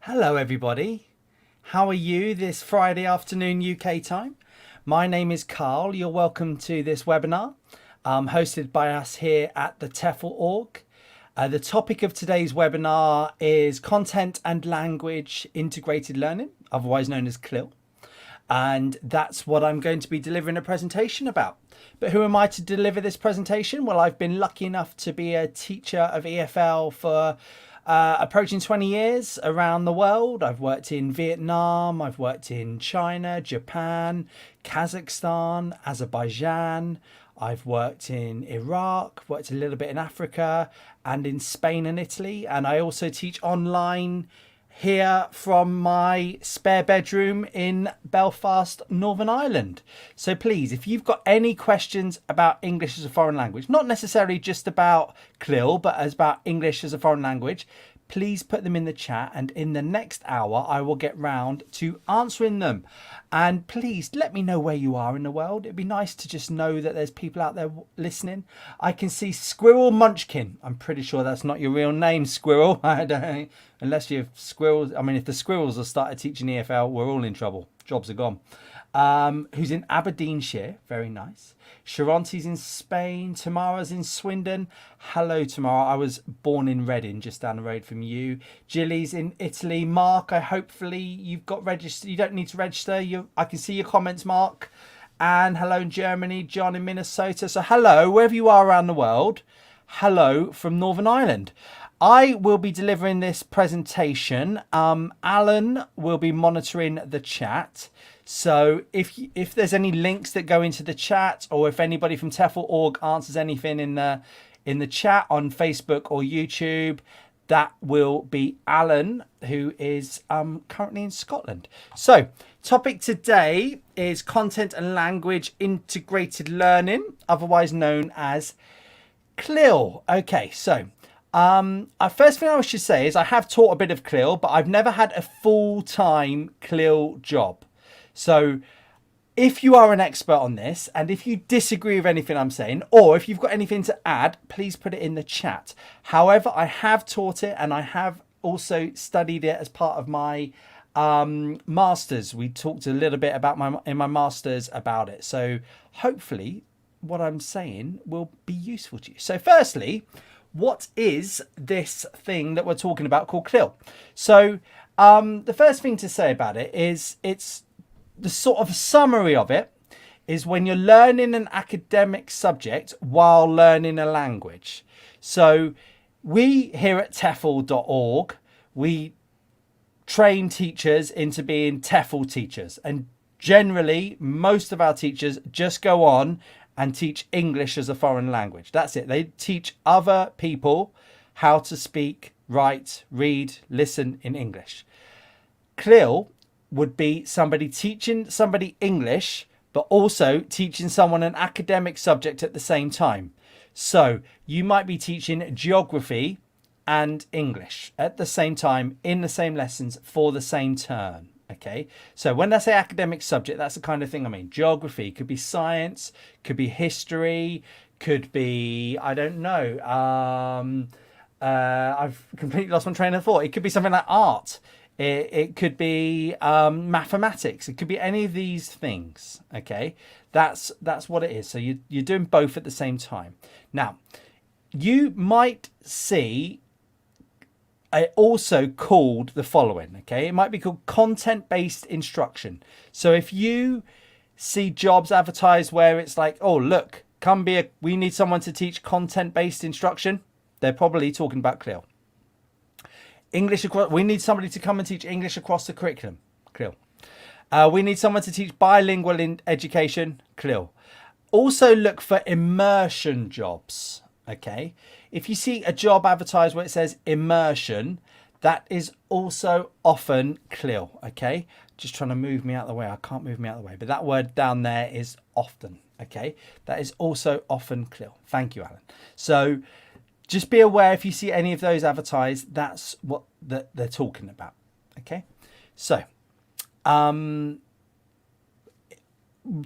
Hello everybody, how are you this Friday afternoon UK time? My name is Carl, you're welcome to this webinar hosted by us here at the TEFL org. The topic of today's webinar is Content and Language Integrated Learning, otherwise known as CLIL. And that's what I'm going to be delivering a presentation about. But who am I to deliver this presentation? Well, I've been lucky enough to be a teacher of EFL for approaching 20 years around the world. I've worked in Vietnam, I've worked in China, Japan, Kazakhstan, Azerbaijan. I've worked in Iraq, worked a little bit in Africa and in Spain and Italy. And I also teach online here from my spare bedroom in Belfast, Northern Ireland. So please, if you've got any questions about English as a foreign language, not necessarily just about CLIL, but as about English as a foreign language, please put them in the chat, and in the next hour I will get round to answering them. And please let me know where you are in the world. It'd be nice to just know that there's people out there listening. I can see Squirrel Munchkin. I'm pretty sure that's not your real name, Squirrel. I don't, unless you're squirrels. I mean, if the squirrels have started teaching EFL, we're all in trouble. Jobs are gone. Who's in Aberdeenshire, very nice. Sharonti's in Spain. Tamara's in Swindon. Hello, Tamara. I was born in Reading, just down the road from you. Jilly's in Italy. Mark, hopefully you've got registered. You don't need to register. I can see your comments, Mark. And hello in Germany. John in Minnesota. So hello, wherever you are around the world. Hello from Northern Ireland. I will be delivering this presentation. Alan will be monitoring the chat. So if there's any links that go into the chat, or if anybody from TEFL.org answers anything in the chat on Facebook or YouTube, that will be Alan, who is currently in Scotland. So topic today is Content and Language Integrated Learning, otherwise known as CLIL. Okay, so first thing I should say is I have taught a bit of CLIL, but I've never had a full-time CLIL job. So if you are an expert on this, and if you disagree with anything I'm saying, or if you've got anything to add, please put it in the chat. However, I have taught it, and I have also studied it as part of my masters. We talked a little bit about in my masters about it. So hopefully what I'm saying will be useful to you. So firstly, what is this thing that we're talking about called CLIL? So the first thing to say about it is it's the sort of summary of it is when you're learning an academic subject while learning a language. So we here at TEFL.org, we train teachers into being TEFL teachers. And generally, most of our teachers just go on and teach English as a foreign language. That's it. They teach other people how to speak, write, read, listen in English. CLIL would be somebody teaching somebody English, but also teaching someone an academic subject at the same time. So you might be teaching geography and English at the same time in the same lessons for the same term. Okay, so when I say academic subject, that's the kind of thing I mean. Geography could be science, could be history, could be, I don't know. I've completely lost my train of thought. It could be something like art. It could be mathematics. It could be any of these things. Okay, that's what it is. So you're doing both at the same time. Now, you might see also called the following. Okay, it might be called content-based instruction. So if you see jobs advertised where it's like, oh look, we need someone to teach content-based instruction, they're probably talking about CLIL. We need somebody to come and teach English across the curriculum, CLIL. We need someone to teach bilingual in education, CLIL. Also look for immersion jobs. Okay, if you see a job advertised where it says immersion, that is also often CLIL. Okay, just trying to move me out of the way. I can't move me out of the way, but that word down there is often. Okay, that is also often CLIL. Thank you, Alan. So just be aware if you see any of those advertised, that's what they're talking about. Okay, so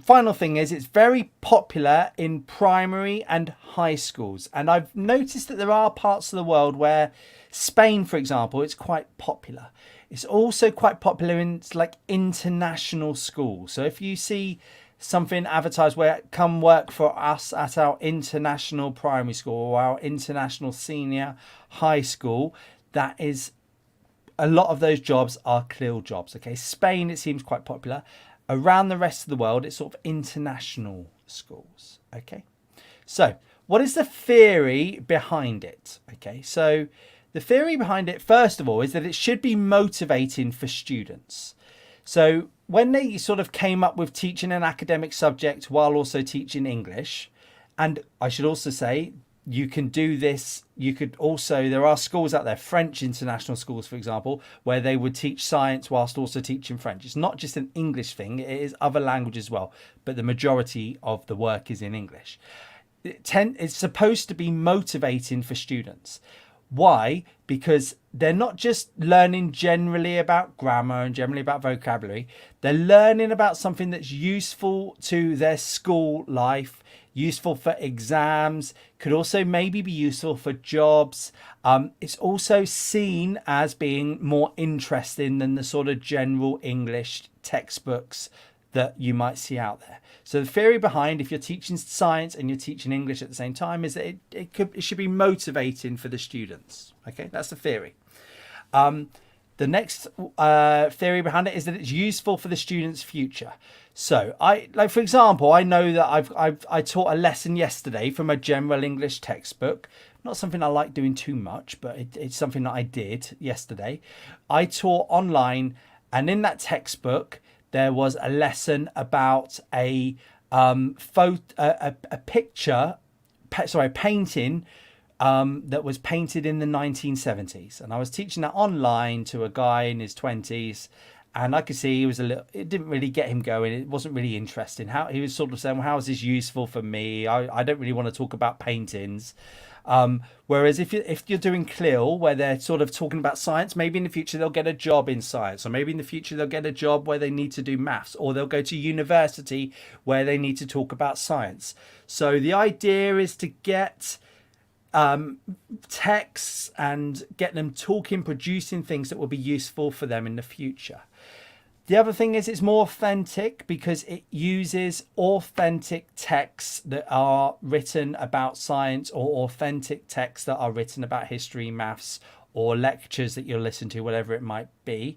final thing is it's very popular in primary and high schools. And I've noticed that there are parts of the world where Spain, for example, it's quite popular. It's also quite popular in like international schools. So if you see something advertised where come work for us at our international primary school or our international senior high school, that is a lot of those jobs are CLIL jobs. Okay, Spain, it seems quite popular. Around the rest of the world, it's sort of international schools. Okay, so what is the theory behind it? Okay, so the theory behind it, first of all, is that it should be motivating for students. So when they sort of came up with teaching an academic subject while also teaching English, and I should also say, you can do this. You could also, there are schools out there, French international schools, for example, where they would teach science whilst also teaching French. It's not just an English thing, it is other languages as well, but the majority of the work is in English. It's supposed to be motivating for students. Why? Because they're not just learning generally about grammar and generally about vocabulary. They're learning about something that's useful to their school life, useful for exams, could also maybe be useful for jobs. It's also seen as being more interesting than the sort of general English textbooks that you might see out there. So the theory behind, if you're teaching science and you're teaching English at the same time, is that it should be motivating for the students. Okay, that's the theory. The next theory behind it is that it's useful for the student's future. So for example, I know that I taught a lesson yesterday from a general English textbook. Not something I like doing too much, but it's something that I did yesterday. I taught online, and in that textbook, there was a lesson about a painting that was painted in the 1970s. And I was teaching that online to a guy in his 20s. And I could see it didn't really get him going. It wasn't really interesting. He was sort of saying, well, how is this useful for me? I don't really want to talk about paintings. Whereas if you're doing CLIL, where they're sort of talking about science, maybe in the future they'll get a job in science, or maybe in the future they'll get a job where they need to do maths, or they'll go to university where they need to talk about science. So the idea is to get texts and get them talking, producing things that will be useful for them in the future. The other thing is it's more authentic because it uses authentic texts that are written about science, or authentic texts that are written about history, maths, or lectures that you'll listen to, whatever it might be.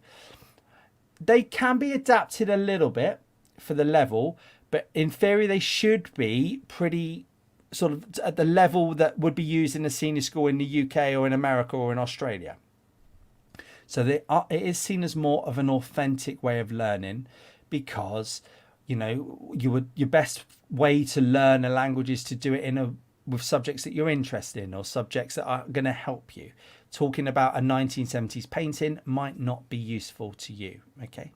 They can be adapted a little bit for the level, but in theory they should be pretty sort of at the level that would be used in a senior school in the UK or in America or in Australia. So it is seen as more of an authentic way of learning, because, you know, your best way to learn a language is to do it with subjects that you're interested in, or subjects that are going to help you. Talking about a 1970s painting might not be useful to you. Okay.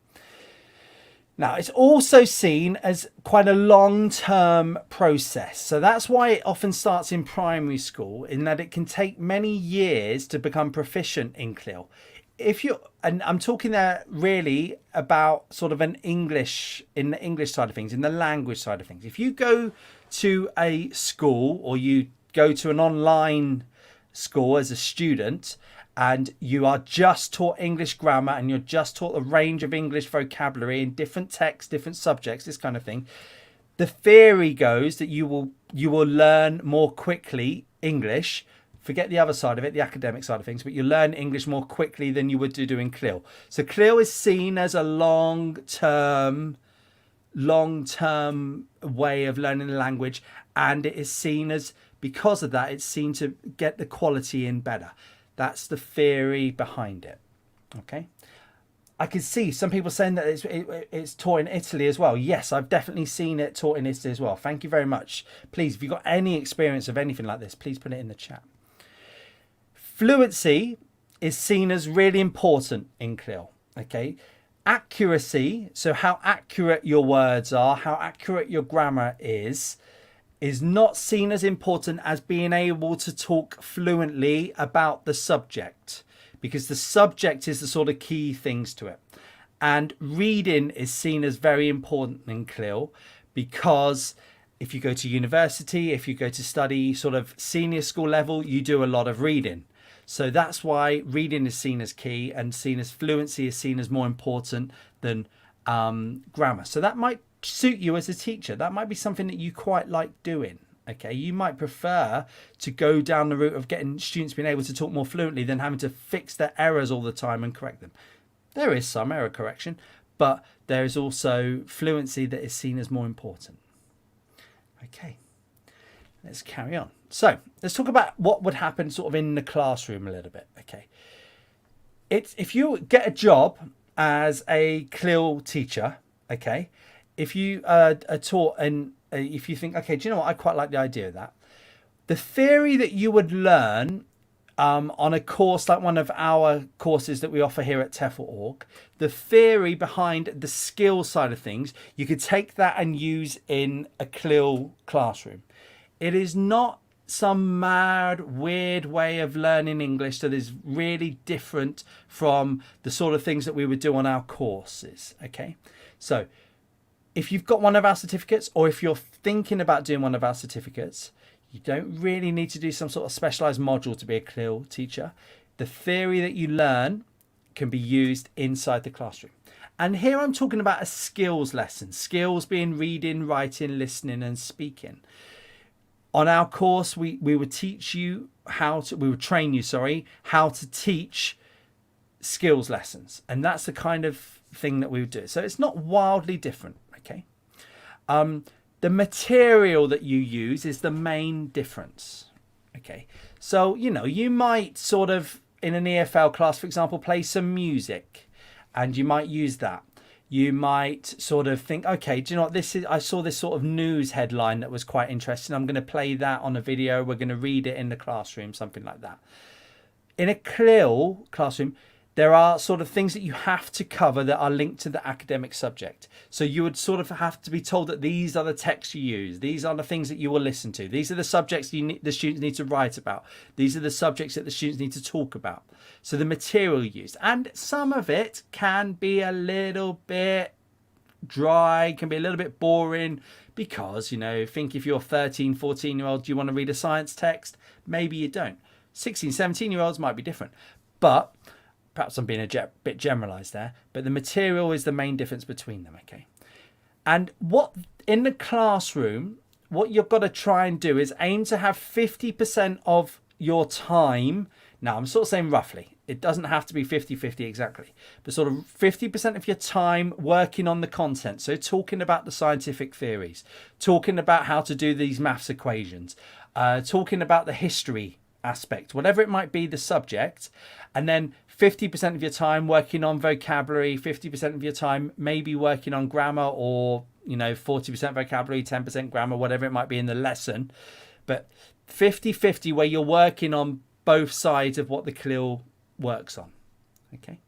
Now, it's also seen as quite a long-term process. So that's why it often starts in primary school, in that it can take many years to become proficient in CLIL. And I'm talking there really about sort of in the English side of things, in the language side of things. If you go to a school, or you go to an online school as a student, and you are just taught English grammar, and you're just taught a range of English vocabulary in different texts, different subjects, this kind of thing, the theory goes that you will learn more quickly English. Forget the other side of it, the academic side of things, but you learn English more quickly than you would do doing CLIL. So CLIL is seen as a long-term way of learning the language, and it is seen as, because of that, it's seen to get the quality in better. That's the theory behind it. Okay. I can see some people saying that it's taught in Italy as well. Yes, I've definitely seen it taught in Italy as well. Thank you very much. Please, if you've got any experience of anything like this, please put it in the chat. Fluency is seen as really important in CLIL. Okay. Accuracy, so how accurate your words are, how accurate your grammar is not seen as important as being able to talk fluently about the subject, because the subject is the sort of key things to it. And reading is seen as very important in CLIL, because if you go to university, if you go to study sort of senior school level, you do a lot of reading. So that's why reading is seen as key, and seen as fluency is seen as more important than grammar. So that might suit you as a teacher. That might be something that you quite like doing. Okay, you might prefer to go down the route of getting students being able to talk more fluently than having to fix their errors all the time and correct them. There is some error correction, but there is also fluency that is seen as more important. Okay, let's carry on. So let's talk about what would happen sort of in the classroom a little bit. Okay, if you get a job as a CLIL teacher, okay, if you are taught and if you think, okay, do you know what, I quite like the idea of that. The theory that you would learn on a course like one of our courses that we offer here at TEFL.org, the theory behind the skill side of things, you could take that and use in a CLIL classroom. It is not some mad, weird way of learning English that is really different from the sort of things that we would do on our courses. Okay, so if you've got one of our certificates, or if you're thinking about doing one of our certificates, you don't really need to do some sort of specialized module to be a CLIL teacher. The theory that you learn can be used inside the classroom. And here I'm talking about a skills lesson, skills being reading, writing, listening, and speaking. On our course, we would teach you we would train you, how to teach skills lessons. And that's the kind of thing that we would do. So it's not wildly different. Okay. The material that you use is the main difference. Okay. So, you might sort of in an EFL class, for example, play some music, and you might use that. You might sort of think, okay, do you know what I saw this sort of news headline that was quite interesting. I'm going to play that on a video. We're going to read it in the classroom, something like that. In a CLIL classroom, there are sort of things that you have to cover that are linked to the academic subject. So you would sort of have to be told that these are the texts you use. These are the things that you will listen to. These are the subjects the students need to write about. These are the subjects that the students need to talk about. So the material used. And some of it can be a little bit dry, can be a little bit boring, because, think if you're 13, 14-year-old, do you want to read a science text? Maybe you don't. 16, 17-year-olds might be different. But perhaps I'm being a bit generalized there, but the material is the main difference between them, okay? And in the classroom, what you've got to try and do is aim to have 50% of your time. Now, I'm sort of saying roughly. It doesn't have to be 50-50 exactly, but sort of 50% of your time working on the content. So talking about the scientific theories, talking about how to do these maths equations, talking about the history aspect, whatever it might be, the subject, and then 50% of your time working on vocabulary, 50% of your time maybe working on grammar, or 40% vocabulary, 10% grammar, whatever it might be in the lesson, but 50-50 where you're working on both sides of what the CLIL works on. Okay.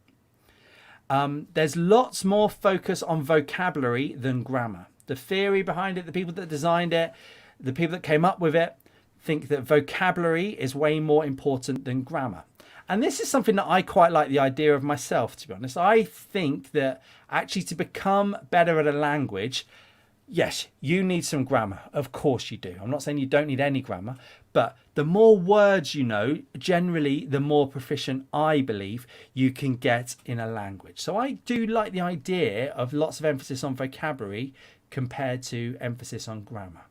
There's lots more focus on vocabulary than grammar. The theory behind it, the people that designed it, the people that came up with it, think that vocabulary is way more important than grammar. And this is something that I quite like the idea of myself, to be honest. I think that actually to become better at a language, yes, you need some grammar. Of course you do. I'm not saying you don't need any grammar, but the more words you know, generally, the more proficient, I believe, you can get in a language. So I do like the idea of lots of emphasis on vocabulary compared to emphasis on grammar.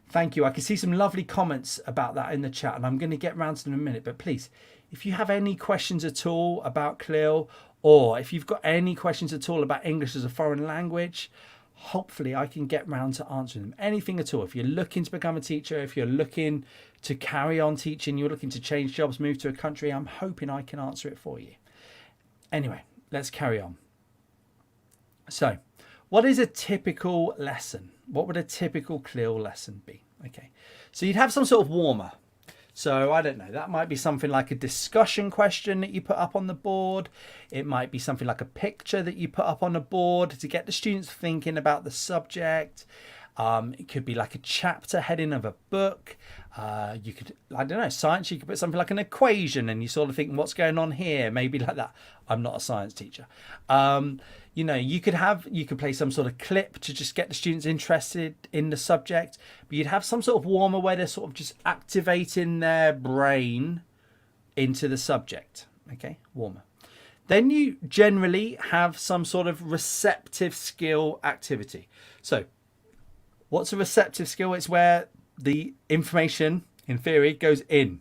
Thank you. I can see some lovely comments about that in the chat, and I'm going to get round to them in a minute. But please, if you have any questions at all about CLIL, or if you've got any questions at all about English as a foreign language, hopefully I can get round to answering them. Anything at all. If you're looking to become a teacher, if you're looking to carry on teaching, you're looking to change jobs, move to a country, I'm hoping I can answer it for you. Anyway, let's carry on. So, what is a typical lesson? What would a typical CLIL lesson be? Okay, so you'd have some sort of warmer. So I don't know, that might be something like a discussion question that you put up on the board. It might be something like a picture that you put up on the board to get the students thinking about the subject. It could be like a chapter heading of a book. You could, I don't know, science, you could put something like an equation and you sort of think, what's going on here? Maybe like that. I'm not a science teacher. You know, you could play some sort of clip to just get the students interested in the subject, but you'd have some sort of warmer where they're sort of just activating their brain into the subject. Okay, warmer. Then you generally have some sort of receptive skill activity. So what's a receptive skill? It's where the information, in theory, goes in.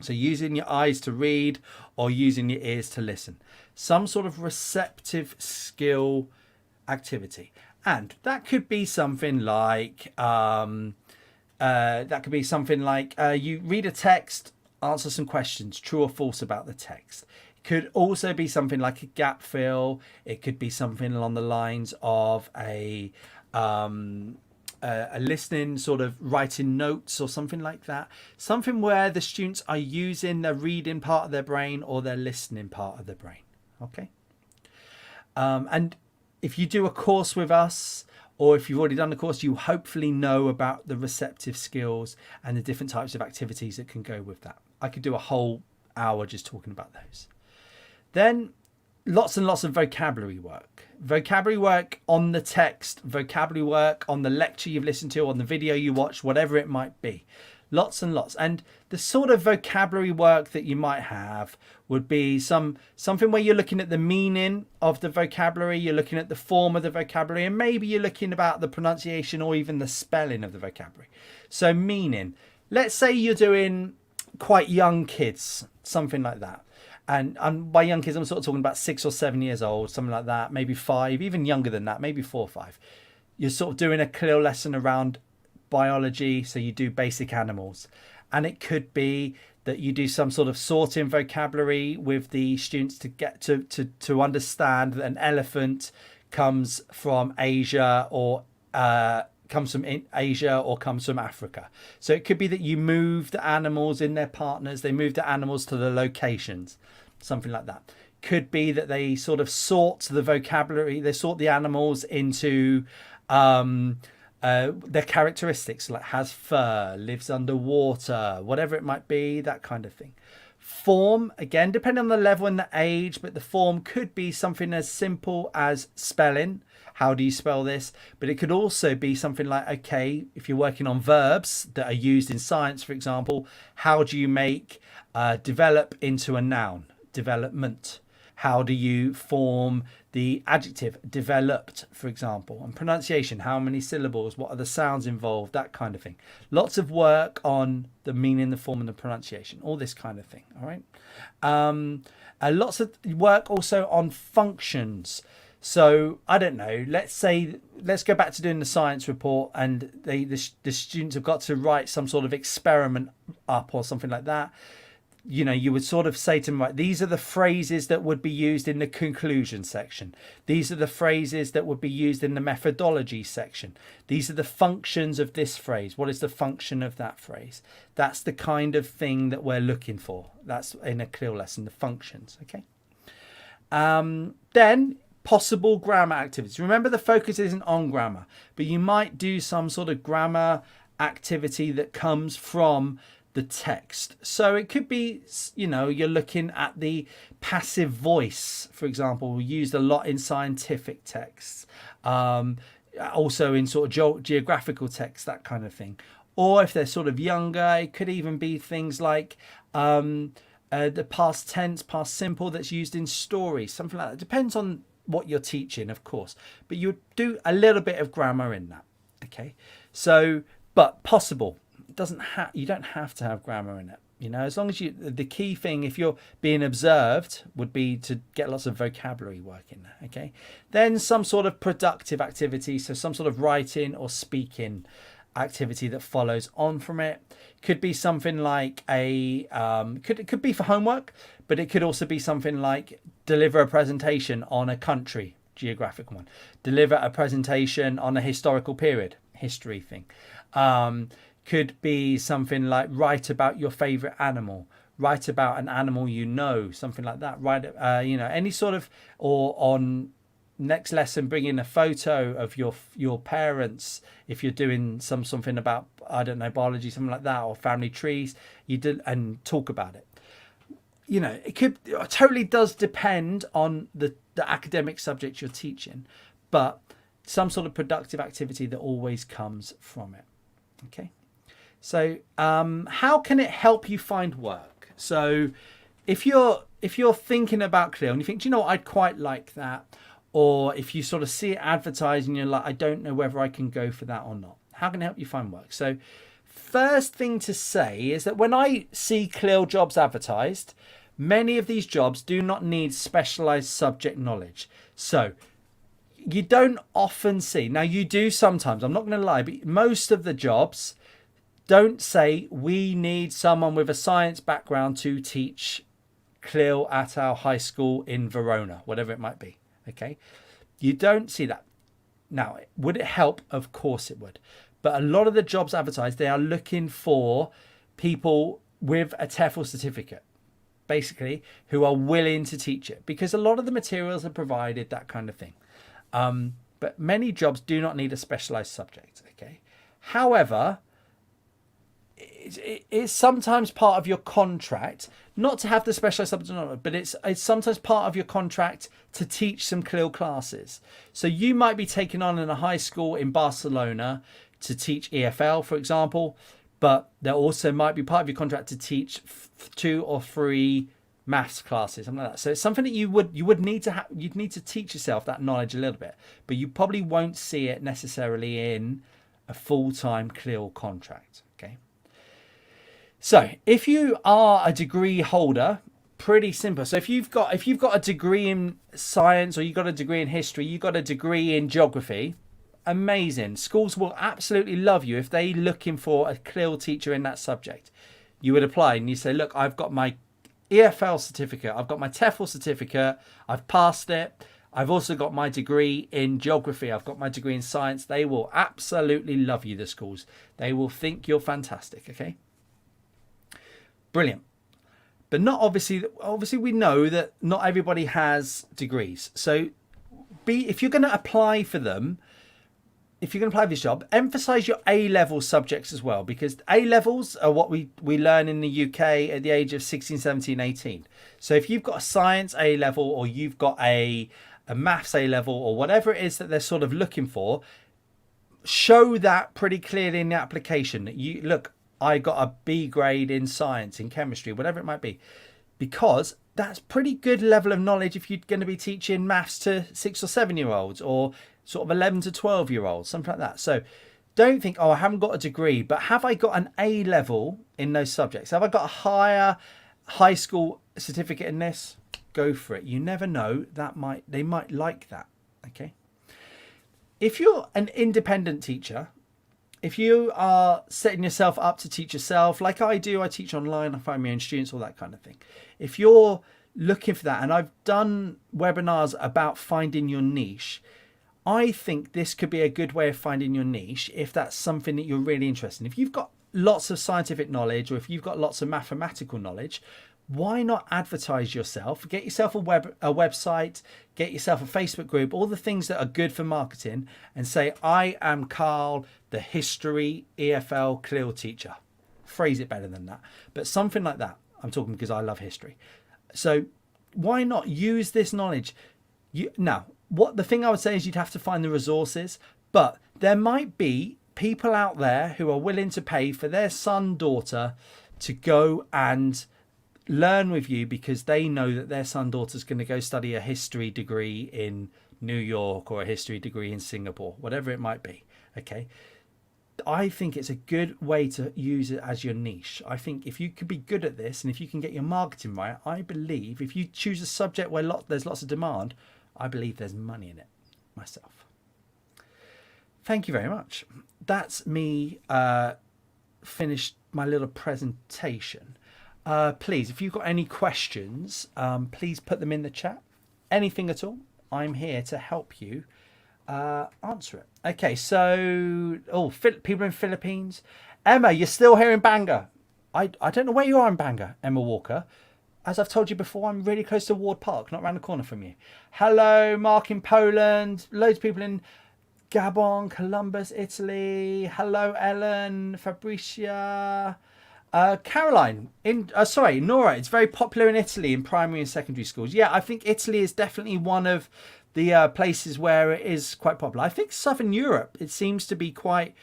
So using your eyes to read or using your ears to listen. Some sort of receptive skill activity. And that could be something like, you read a text, answer some questions, true or false about the text. It could also be something like a gap fill. It could be something along the lines of a listening, sort of writing notes or something like that. Something where the students are using the reading part of their brain or their listening part of their brain. Okay. And if you do a course with us, or if you've already done the course, you hopefully know about the receptive skills and the different types of activities that can go with that. I could do a whole hour just talking about those. Then lots and lots of vocabulary work. Vocabulary work on the text, vocabulary work on the lecture you've listened to, on the video you watched, whatever it might be. Lots and lots. And the sort of vocabulary work that you might have would be something where you're looking at the meaning of the vocabulary, you're looking at the form of the vocabulary, and maybe you're looking about the pronunciation or even the spelling of the vocabulary. So meaning, let's say you're doing quite young kids, something like that. And by young kids, I'm sort of talking about 6 or 7 years old, something like that, maybe 5, even younger than that, maybe 4 or 5. You're sort of doing a CLIL lesson around biology, so you do basic animals. And it could be that you do some sort of sorting vocabulary with the students to get to understand that an elephant comes from Asia or comes from Africa. So it could be that you move the animals in their partners, they move the animals to the locations, something like that. Could be that they sort of sort the vocabulary, they sort the animals into their characteristics, like has fur, lives underwater, whatever it might be, that kind of thing. Form, again, depending on the level and the age, but the form could be something as simple as spelling. How do you spell this? But it could also be something like, okay, if you're working on verbs that are used in science, for example, how do you make develop into a noun? Development. How do you form the adjective developed, for example? And pronunciation, how many syllables? What are the sounds involved? That kind of thing. Lots of work on the meaning, the form, and the pronunciation. All this kind of thing. All right. Lots of work also on functions. So I don't know. Let's go back to doing the science report, and the students have got to write some sort of experiment up or something like that. You know, you would sort of say to them, right, these are the phrases that would be used in the conclusion section. These are the phrases that would be used in the methodology section. These are the functions of this phrase. What is the function of that phrase? That's the kind of thing that we're looking for. That's in a CLIL lesson, the functions. Okay. Then possible grammar activities. Remember, the focus isn't on grammar, but you might do some sort of grammar activity that comes from the text. So it could be, you know, you're looking at the passive voice, for example, used a lot in scientific texts, also in sort of geographical texts, that kind of thing. Or if they're sort of younger, it could even be things like the past tense, past simple that's used in stories, something like that. It depends on what you're teaching, of course, but you do a little bit of grammar in that. Okay, so but possible. You don't have to have grammar in it, you know, as long as the key thing, if you're being observed, would be to get lots of vocabulary work in there. Okay, then some sort of productive activity, so some sort of writing or speaking activity that follows on from it. Could be something like it could be for homework, but it could also be something like deliver a presentation on a country, geographic one, deliver a presentation on a historical period, history thing. Could be something like write about your favorite animal, write about an animal you know, something like that. Write, you know, any sort of, or on next lesson, bring in a photo of your parents. If you're doing something about, I don't know, biology, something like that, or family trees, you did, and talk about it. You know, it totally does depend on the academic subject you're teaching, but some sort of productive activity that always comes from it. Okay. So how can it help you find work? So if you're thinking about CLIL and you think, do you know what, I'd quite like that, or if you sort of see it advertised and you're like, I don't know whether I can go for that or not, how can it help you find work? So first thing to say is that when I see CLIL jobs advertised, many of these jobs do not need specialized subject knowledge. So you don't often see, now you do sometimes, I'm not going to lie, but most of the jobs don't say we need someone with a science background to teach CLIL at our high school in Verona, whatever it might be. Okay, you don't see that. Now, would it help? Of course it would. But a lot of the jobs advertised, they are looking for people with a TEFL certificate, basically, who are willing to teach it, because a lot of the materials are provided, that kind of thing. But many jobs do not need a specialized subject. Okay, however, it's sometimes part of your contract not to have the specialized subject, but it's sometimes part of your contract to teach some CLIL classes. So you might be taken on in a high school in Barcelona to teach EFL, for example, but there also might be part of your contract to teach 2 or 3 maths classes, something like that. So it's something that you would need to have. You'd need to teach yourself that knowledge a little bit, but you probably won't see it necessarily in a full-time CLIL contract. Okay. So if you are a degree holder, pretty simple. So if you've got a degree in science, or you've got a degree in history, you've got a degree in geography, amazing. Schools will absolutely love you if they're looking for a CLIL teacher in that subject. You would apply and you say, look, I've got my EFL certificate, I've got my TEFL certificate, I've passed it. I've also got my degree in geography, I've got my degree in science. They will absolutely love you, the schools. They will think you're fantastic, okay? Brilliant. But not obviously we know that not everybody has degrees. So if you're going to apply for them, if you're going to apply for this job, emphasize your A-level subjects as well, because A-levels are what we learn in the UK at the age of 16, 17, 18. So if you've got a science A-level, or you've got a maths A-level, or whatever it is that they're sort of looking for, show that pretty clearly in the application. You look, I got a B grade in science, in chemistry, whatever it might be, because that's pretty good level of knowledge if you're going to be teaching maths to 6 or 7 year olds, or sort of 11 to 12 year olds, something like that. So don't think, oh, I haven't got a degree, but have I got an A level in those subjects? Have I got a higher high school certificate in this? Go for it. You never know, they might like that. Okay. If you're an independent teacher, if you are setting yourself up to teach yourself, like I do, I teach online, I find my own students, all that kind of thing. If you're looking for that, and I've done webinars about finding your niche, I think this could be a good way of finding your niche if that's something that you're really interested in. If you've got lots of scientific knowledge, or if you've got lots of mathematical knowledge, why not advertise yourself? Get yourself a website, get yourself a Facebook group, all the things that are good for marketing, and say, I am Carl, the history EFL CLIL teacher. Phrase it better than that, but something like that. I'm talking because I love history. So why not use this knowledge? Now, what the thing I would say is you'd have to find the resources, but there might be people out there who are willing to pay for their son, daughter to go and learn with you, because they know that their son, daughter's going to go study a history degree in New York, or a history degree in Singapore, whatever it might be. Okay. I think it's a good way to use it as your niche. I think if you could be good at this, and if you can get your marketing right, I believe if you choose a subject where there's lots of demand, I believe there's money in it myself. Thank you very much. That's me finished my little presentation. Please, if you've got any questions, please put them in the chat. Anything at all, I'm here to help you answer it. Okay, so people in Philippines. Emma, you're still here in Bangor. I don't know where you are in Bangor, Emma Walker. as I've told you before, I'm really close to Ward Park, not around the corner from you. Hello, Mark in Poland. Loads of people in Gabon, Columbus, Italy. Hello, Ellen, Fabricia. Caroline, Nora, it's very popular in Italy in primary and secondary schools. Yeah, I think Italy is definitely one of the places where it is quite popular. I think Southern Europe, it seems to be quite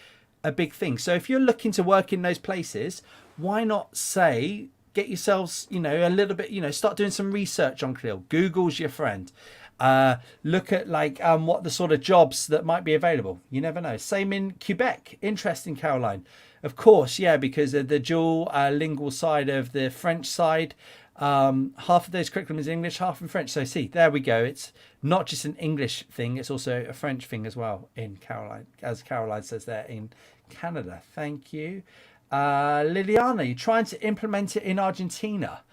a big thing. So if you're looking to work in those places, why not say, get yourselves, a little bit, start doing some research on CLIL. Google's your friend. Look at what the sort of jobs that might be available. You never know. Same in Quebec. Interesting, Caroline. Of course, yeah, because of the dual lingual side of the French side. Half of those curriculum is English, half in French. So see, there we go. It's not just an English thing, it's also a French thing as well in Caroline, as Caroline says there in Canada. Thank you. Liliana, you're trying to implement it in Argentina,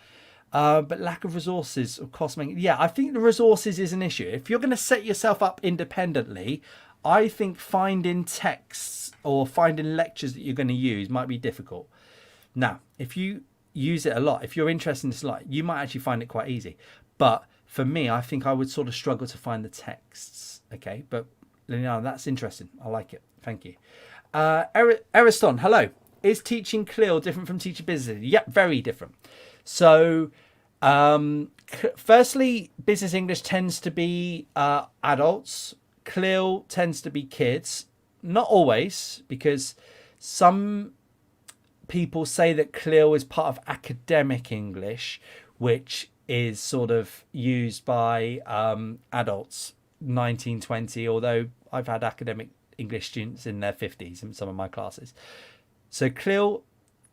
but lack of resources, of course. Yeah, I think the resources is an issue. If you're going to set yourself up independently, I think finding texts or finding lectures that you're going to use might be difficult. Now, if you use it a lot, if you're interested in this a lot, you might actually find it quite easy. But for me, I think I would sort of struggle to find the texts. Okay, but Liliana, that's interesting. I like it. Thank you. Ariston, hello. Is teaching CLIL different from teaching business? Yep, very different. So, firstly, business English tends to be adults. CLIL tends to be kids. Not always, because some people say that CLIL is part of academic English, which is sort of used by adults, 1920, although I've had academic English students in their 50s in some of my classes. So CLIL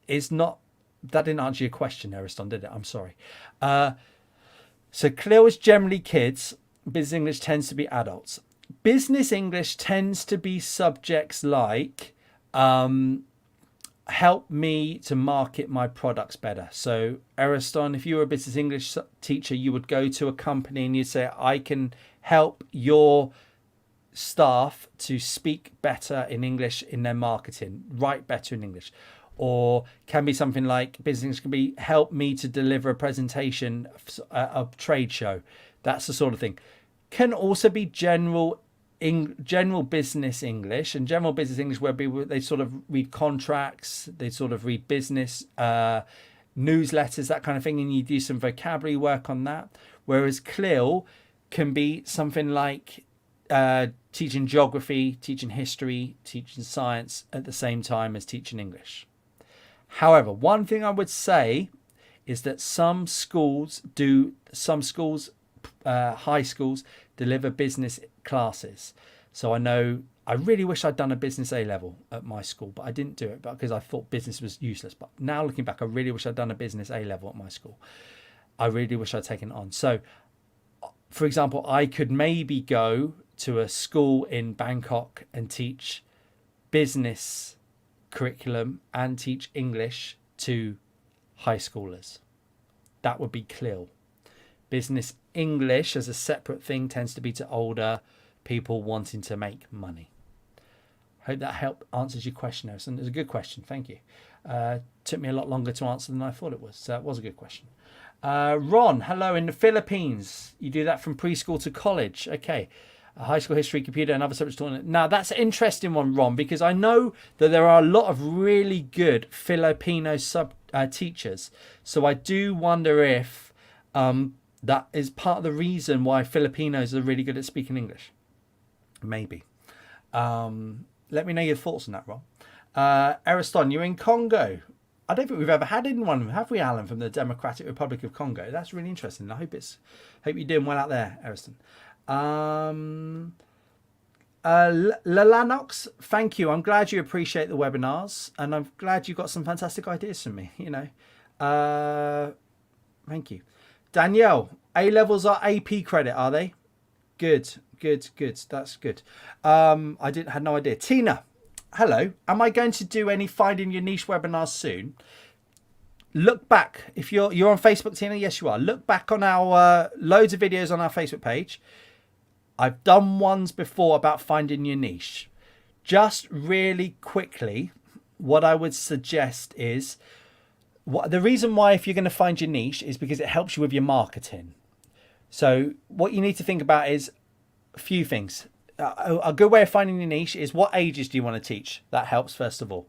is not, that didn't answer your question, Ariston, did it? I'm sorry. So CLIL is generally kids. Business English tends to be adults. Business English tends to be subjects like help me to market my products better. So Ariston, if you were a business English teacher, you would go to a company and you'd say, I can help your staff to speak better in English in their marketing, write better in English. Or can be something like business can be help me to deliver a presentation at a trade show. That's the sort of thing. Can also be general business English, and general business English where they sort of read contracts, they sort of read business newsletters, that kind of thing, and you do some vocabulary work on that. Whereas CLIL can be something like teaching geography, teaching history, teaching science at the same time as teaching English. However, one thing I would say is that some schools, high schools, deliver business classes. So I really wish I'd done a business A-level at my school, but I didn't do it because I thought business was useless. But now looking back, I really wish I'd done a business A-level at my school. I really wish I'd taken it on. So, for example, I could maybe go to a school in Bangkok and teach business curriculum and teach English to high schoolers. That would be CLIL. Business English as a separate thing tends to be to older people wanting to make money. Hope that answers your question, Harrison. It's a good question. Thank you. Took me a lot longer to answer than I thought it was. So it was a good question. Ron, hello. In the Philippines, you do that from preschool to college. Okay. High school history, computer, and other subjects. Now, that's an interesting one, Ron, because I know that there are a lot of really good Filipino teachers. So I do wonder if that is part of the reason why Filipinos are really good at speaking English. Maybe. Let me know your thoughts on that, Ron. Ariston, you're in Congo. I don't think we've ever had anyone, have we, Alan, from the Democratic Republic of Congo? That's really interesting. I hope you're doing well out there, Ariston. Lalanox, thank you. I'm glad you appreciate the webinars, and I'm glad you got some fantastic ideas from me. Thank you. Danielle, A-levels are AP credit, are they? Good. That's good. I had no idea. Tina, hello. Am I going to do any Finding Your Niche webinars soon? Look back. If you're on Facebook, Tina, yes you are. Look back on our loads of videos on our Facebook page. I've done ones before about finding your niche. Just really quickly, what I would suggest is the reason why, if you're going to find your niche, is because it helps you with your marketing. So what you need to think about is a few things. A good way of finding your niche is, what ages do you want to teach? That helps, first of all.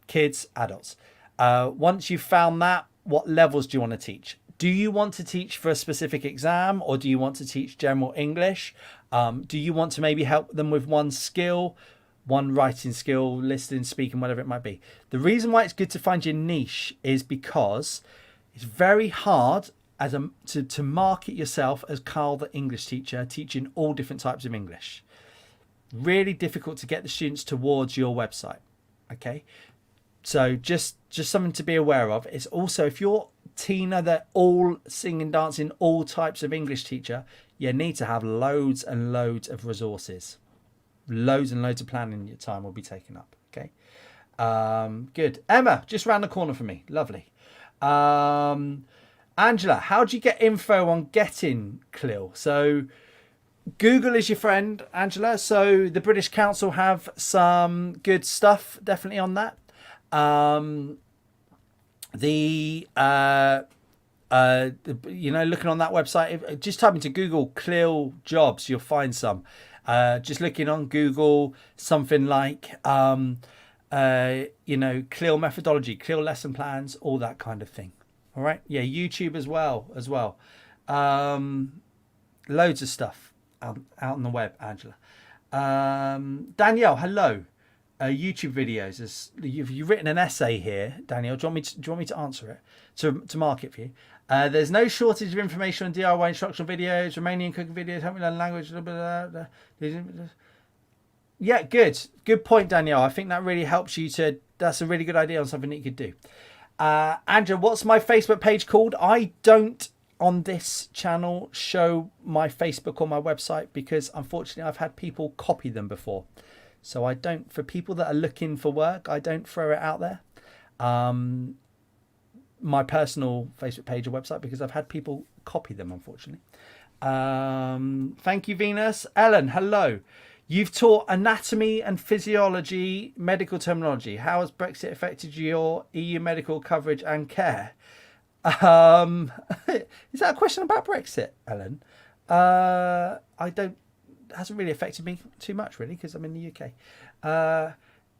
Kids, adults. Once you've found that, what levels do you want to teach? Do you want to teach for a specific exam, or do you want to teach general English? Do you want to maybe help them with one skill, one writing skill, listening, speaking, whatever it might be? The reason why it's good to find your niche is because it's very hard to market yourself as Carl the English teacher, teaching all different types of English. Really difficult to get the students towards your website. Okay, so just something to be aware of. It's also, if you're Tina, that all singing, dancing, all types of English teacher, you need to have loads and loads of resources. Loads and loads of planning. Your time will be taken up. Okay, good. Emma, just round the corner for me. Lovely. Angela, how do you get info on getting CLIL? So Google is your friend, Angela. So the British Council have some good stuff definitely on that. Looking on that website, just type into Google CLIL jobs, you'll find some. Just looking on Google, something like CLIL methodology, CLIL lesson plans, all that kind of thing. All right, yeah, YouTube as well. Loads of stuff out on the web, Angela. Danielle, hello. YouTube videos. You've written an essay here, Danielle. Do you want me to answer it? To mark it for you? There's no shortage of information on DIY instructional videos, Romanian cooking videos, help me learn language. Yeah, good point, Danielle. I think that really helps you to. That's a really good idea on something that you could do. Andrew, what's my Facebook page called? I don't on this channel show my Facebook or my website because unfortunately I've had people copy them before. So I don't, for people that are looking for work, I don't throw it out there. My personal Facebook page or website, because I've had people copy them, unfortunately. Thank you, Venus. Ellen, hello. You've taught anatomy and physiology, medical terminology. How has Brexit affected your EU medical coverage and care? Is that a question about Brexit, Ellen? It hasn't really affected me too much, really, because I'm in the UK.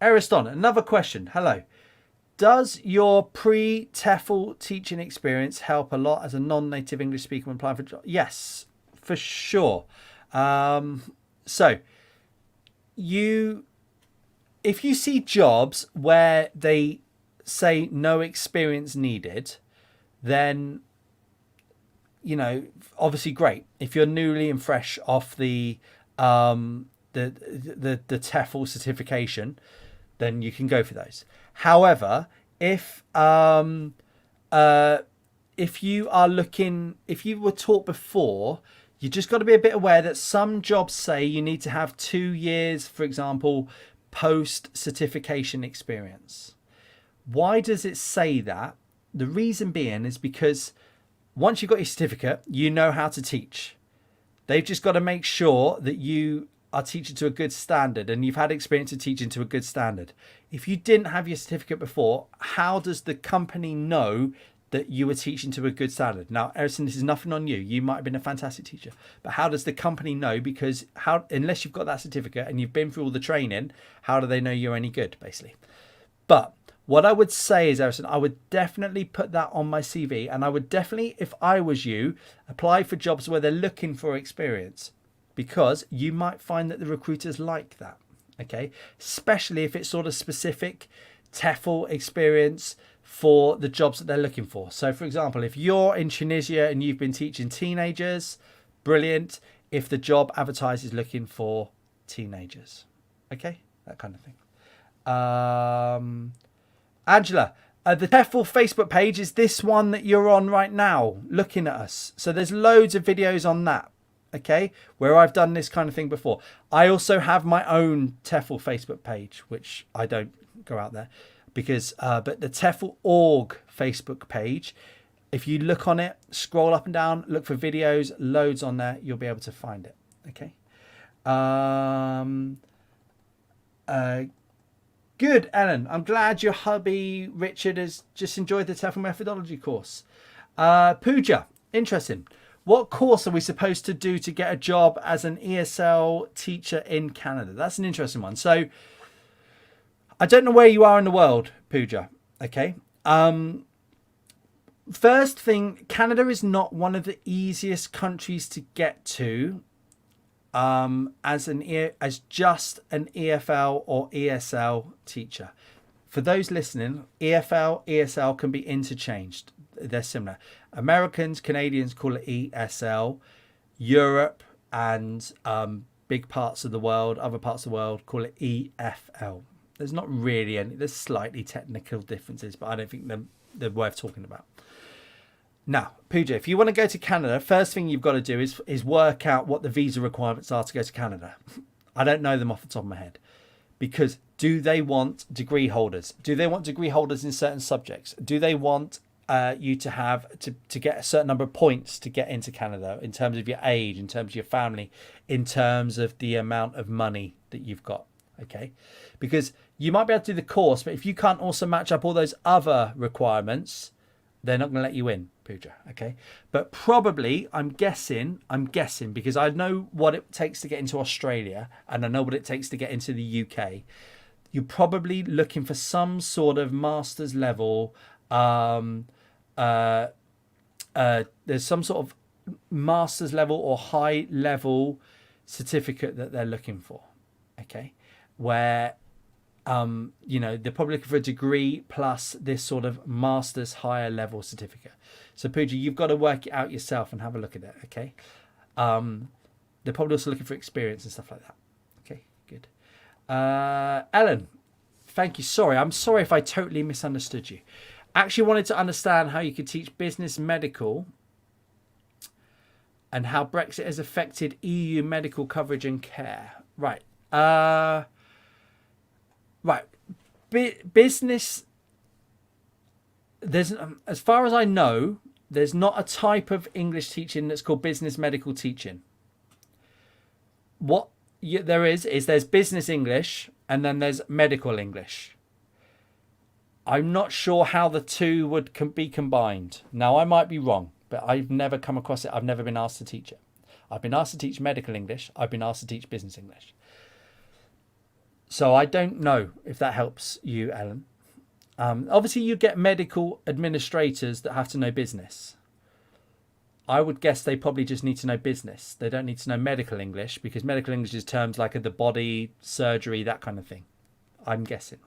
Ariston, another question. Hello. Does your pre-TEFL teaching experience help a lot as a non-native English speaker when applying for jobs? Yes, for sure. So, if you see jobs where they say no experience needed, then, obviously great. If you're newly and fresh off the TEFL certification, then you can go for those. However, if you were taught before, you just got to be a bit aware that some jobs say you need to have 2 years, for example, post certification experience. Why does it say that? The reason being is because once you've got your certificate, you know how to teach. They've just got to make sure that you are teaching to a good standard and you've had experience of teaching to a good standard. If you didn't have your certificate before, how does the company know that you were teaching to a good standard? Now, Erison, this is nothing on you. You might have been a fantastic teacher, but how does the company know? Because unless you've got that certificate and you've been through all the training, how do they know you're any good, basically? But what I would say is, Erison, I would definitely put that on my CV, and I would definitely, if I was you, apply for jobs where they're looking for experience, because you might find that the recruiters like that, okay? Especially if it's sort of specific TEFL experience for the jobs that they're looking for. So, for example, if you're in Tunisia and you've been teaching teenagers, brilliant. If the job advertises looking for teenagers, okay? That kind of thing. Angela, the TEFL Facebook page is this one that you're on right now, looking at us. So there's loads of videos on that, okay, where I've done this kind of thing before. I also have my own TEFL Facebook page, which I don't go out there because, but the TEFL org Facebook page, if you look on it, scroll up and down, look for videos, loads on there, you'll be able to find it, okay. Good, Ellen. I'm glad your hubby Richard has just enjoyed the TEFL methodology course. Pooja, interesting. What course are we supposed to do to get a job as an ESL teacher in Canada? That's an interesting one. So I don't know where you are in the world, Pooja. Okay. First thing, Canada is not one of the easiest countries to get to as just an EFL or ESL teacher. For those listening, EFL, ESL can be interchanged. They're similar. Americans, Canadians call it ESL. Europe and big parts of the world, other parts of the world call it EFL. There's not really any, there's slightly technical differences, but I don't think they're worth talking about. Now, Pooja, if you want to go to Canada, first thing you've got to do is work out what the visa requirements are to go to Canada. I don't know them off the top of my head. Because do they want degree holders? Do they want degree holders in certain subjects? Do they want you to have to get a certain number of points to get into Canada in terms of your age, in terms of your family, in terms of the amount of money that you've got? Okay, because you might be able to do the course, but if you can't also match up all those other requirements, they're not going to let you in, Pooja. Okay, but probably I'm guessing because I know what it takes to get into Australia and I know what it takes to get into the UK. You're probably looking for some sort of master's level. There's some sort of master's level or high level certificate that they're looking for. Okay, where they're probably looking for a degree plus this sort of master's higher level certificate. So Pooja, you've got to work it out yourself and have a look at it. Okay, they're probably also looking for experience and stuff like that. Okay, good. Ellen, thank you. I'm sorry if I totally misunderstood you. Actually wanted to understand how you could teach business medical and how Brexit has affected EU medical coverage and care. Right. Business. There's, as far as I know, there's not a type of English teaching that's called business medical teaching. What there is there's business English and then there's medical English. I'm not sure how the two would be combined. Now, I might be wrong, but I've never come across it. I've never been asked to teach it. I've been asked to teach medical English. I've been asked to teach business English. So I don't know if that helps you, Ellen. Obviously, you get medical administrators that have to know business. I would guess they probably just need to know business. They don't need to know medical English because medical English is terms like the body, surgery, that kind of thing. I'm guessing.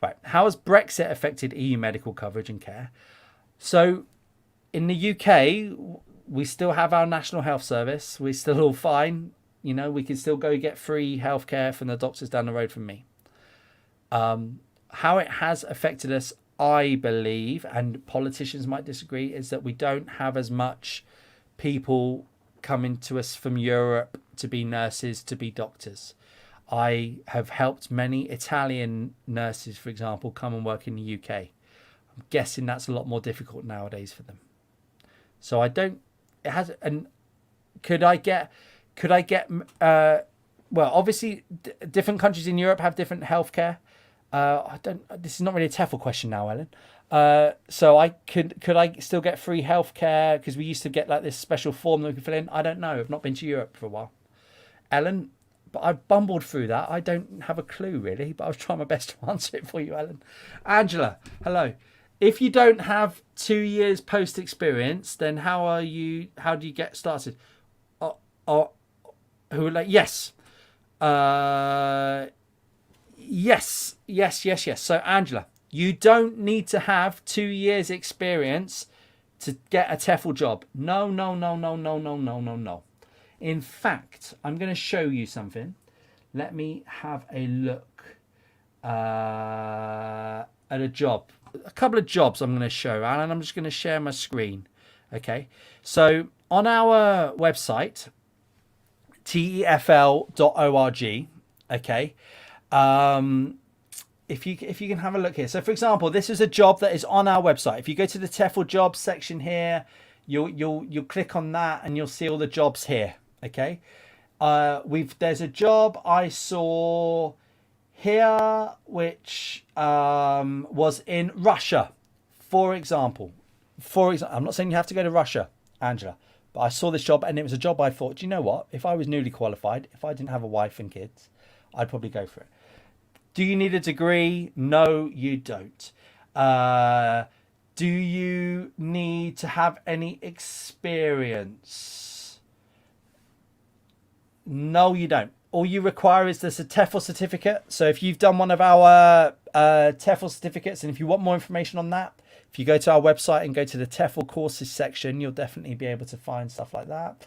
Right. How has Brexit affected EU medical coverage and care? So in the UK, we still have our National Health Service. We're still all fine. We can still go get free healthcare from the doctors down the road from me. How it has affected us, I believe, and politicians might disagree, is that we don't have as much people coming to us from Europe to be nurses, to be doctors. I have helped many Italian nurses, for example, come and work in the UK. I'm guessing that's a lot more difficult nowadays for them. So could I get, obviously different countries in Europe have different healthcare. This is not really a TEFL question now, Ellen. So could I still get free healthcare? Because we used to get like this special form that we could fill in. I don't know. I've not been to Europe for a while. Ellen, but I've bumbled through that. I don't have a clue really, but I was trying my best to answer it for you, Ellen. Angela, hello. If you don't have 2 years post experience, then how do you get started? Who are like, yes. Yes. So Angela, you don't need to have 2 years experience to get a TEFL job. No. In fact, I'm going to show you something. Let me have a look at a job. A couple of jobs I'm going to show, and I'm just going to share my screen. Okay. So on our website, TEFL.org. Okay. If you can have a look here. So for example, this is a job that is on our website. If you go to the TEFL jobs section here, you'll click on that and you'll see all the jobs here. Okay. There's a job I saw here, which was in Russia, for example. I'm not saying you have to go to Russia, Angela, but I saw this job and it was a job I thought, do you know what? If I was newly qualified, if I didn't have a wife and kids, I'd probably go for it. Do you need a degree? No, you don't. Do you need to have any experience? No, you don't. All you require is this a TEFL certificate. So if you've done one of our TEFL certificates, and if you want more information on that, if you go to our website and go to the TEFL courses section, you'll definitely be able to find stuff like that.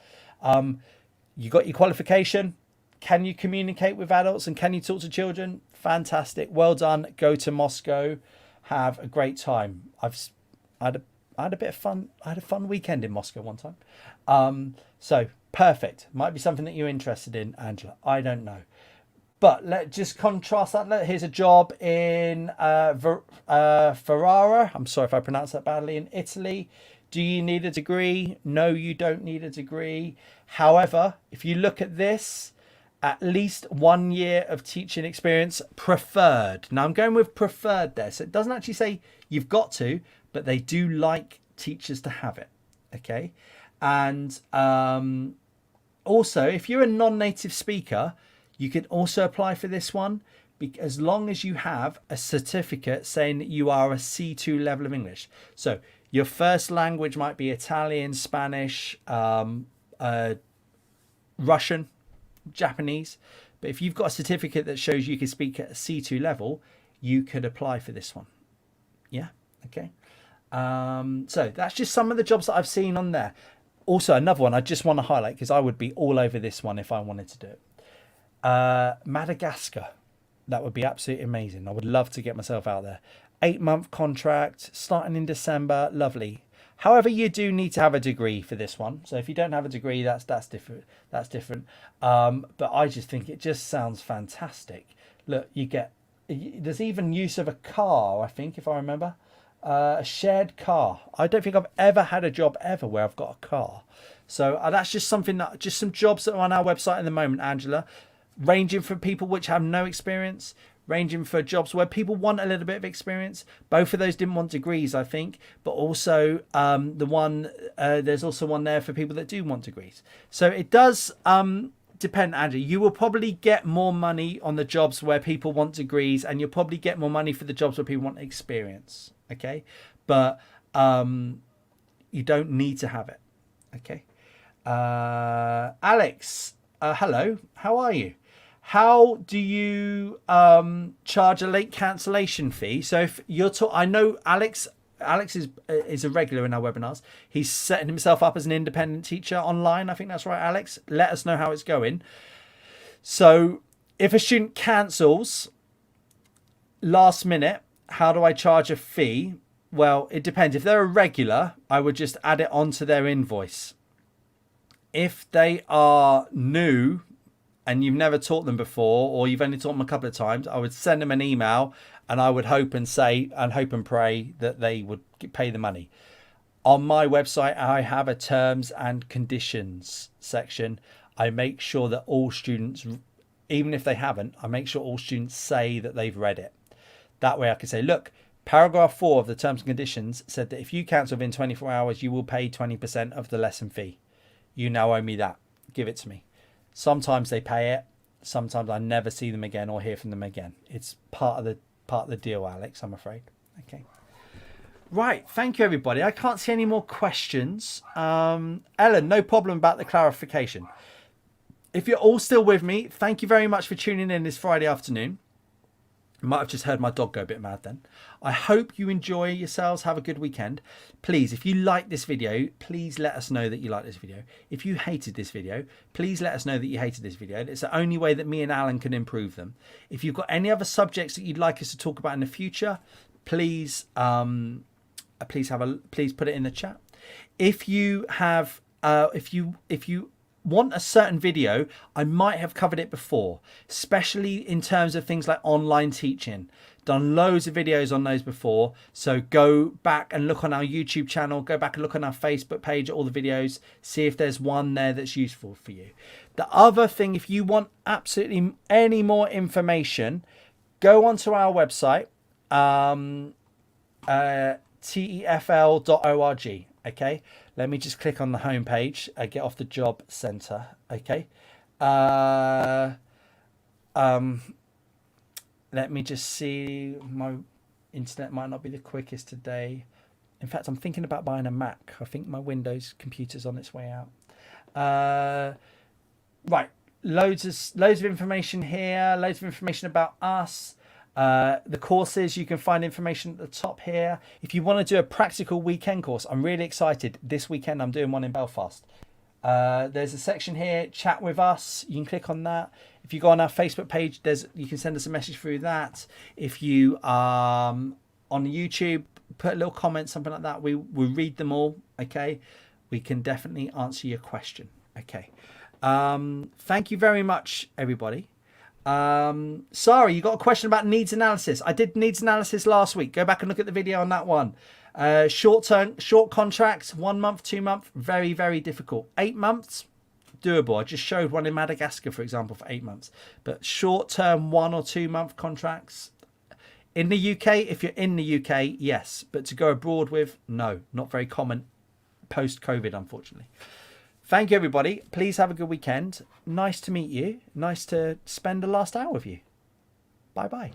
You got your qualification. Can you communicate with adults and can you talk to children? Fantastic. Well done. Go to Moscow. Have a great time. I had a bit of fun. I had a fun weekend in Moscow one time. So perfect. Might be something that you're interested in, Angela. I don't know. But let's just contrast that. Here's a job in Ferrara. I'm sorry if I pronounced that badly, in Italy. Do you need a degree? No, you don't need a degree. However, if you look at this, at least 1 year of teaching experience preferred. Now I'm going with preferred there. So it doesn't actually say you've got to, but they do like teachers to have it. Okay. And also, if you're a non-native speaker, you can also apply for this one, as long as you have a certificate saying that you are a C2 level of English. So your first language might be Italian, Spanish, Russian, Japanese. But if you've got a certificate that shows you can speak at a C2 level, you could apply for this one. Yeah. Okay. So that's just some of the jobs that I've seen on there. Also, another one I just want to highlight, because I would be all over this one if I wanted to do it. Madagascar. That would be absolutely amazing. I would love to get myself out there. 8-month contract starting in December. Lovely. However, you do need to have a degree for this one. So if you don't have a degree, that's different. That's different. But I just think it just sounds fantastic. Look, there's even use of a car, I think, if I remember. A shared car. I don't think I've ever had a job ever where I've got a car. So that's just something just some jobs that are on our website in the moment, Angela, ranging from people which have no experience, ranging for jobs where people want a little bit of experience. Both of those didn't want degrees, I think, but also there's also one there for people that do want degrees. So it does depend, Andrew. You will probably get more money on the jobs where people want degrees, and you'll probably get more money for the jobs where people want experience. Okay, but you don't need to have it. Okay. Alex, hello. How are you? How do you charge a late cancellation fee? So if you're I know Alex is a regular in our webinars. He's setting himself up as an independent teacher online. I think that's right, Alex. Let us know how it's going. So if a student cancels last minute, how do I charge a fee? Well, it depends. If they're a regular, I would just add it onto their invoice. If they are new and you've never taught them before, or you've only taught them a couple of times, I would send them an email and I would hope and pray that they would pay the money. On my website, I have a terms and conditions section. I make sure that all students, even if they haven't, I make sure all students say that they've read it. That way I can say, look, paragraph 4 of the terms and conditions said that if you cancel within 24 hours, you will pay 20% of the lesson fee. You now owe me that. Give it to me. Sometimes they pay it. Sometimes I never see them again or hear from them again. It's part of the deal, Alex, I'm afraid. Okay. Right. Thank you, everybody. I can't see any more questions. Ellen, no problem about the clarification. If you're all still with me, thank you very much for tuning in this Friday afternoon. You might have just heard my dog go a bit mad then. I hope you enjoy yourselves. Have a good weekend. Please, if you like this video, please let us know that you like this video. If you hated this video, please let us know that you hated this video. It's the only way that me and Alan can improve them. If you've got any other subjects that you'd like us to talk about in the future, please please put it in the chat. If you have if you want a certain video, I might have covered it before, especially in terms of things like online teaching. Done loads of videos on those before, so go back and look on our YouTube channel, go back and look on our Facebook page at all the videos, see if there's one there that's useful for you. The other thing, if you want absolutely any more information, go onto our website, TEFL.org. Okay, let me just click on the homepage. Get off the job center. Okay, let me just see. My internet might not be the quickest today. In fact, I'm thinking about buying a Mac. I think my Windows computer's on its way out. Right, loads of information here. Loads of information about us. The courses, you can find information at the top here. If you want to do a practical weekend course, I'm really excited. This weekend I'm doing one in Belfast. There's a section here, chat with us. You can click on that. If you go on our Facebook page, you can send us a message through that. If you are on YouTube, put a little comment, something like that. We read them all. Okay, we can definitely answer your question. Okay, thank you very much, everybody. Sorry, you got a question about needs analysis. I did needs analysis last week. Go back and look at the video on that one. Short contracts, 1 month, 2 month, very, very difficult. 8 months, doable. I just showed one in Madagascar, for example, for 8 months. But short term, 1 or 2 month contracts. In the UK, if you're in the UK, yes. But to go abroad with, no. Not very common post-COVID, unfortunately. Thank you, everybody. Please have a good weekend. Nice to meet you. Nice to spend the last hour with you. Bye-bye.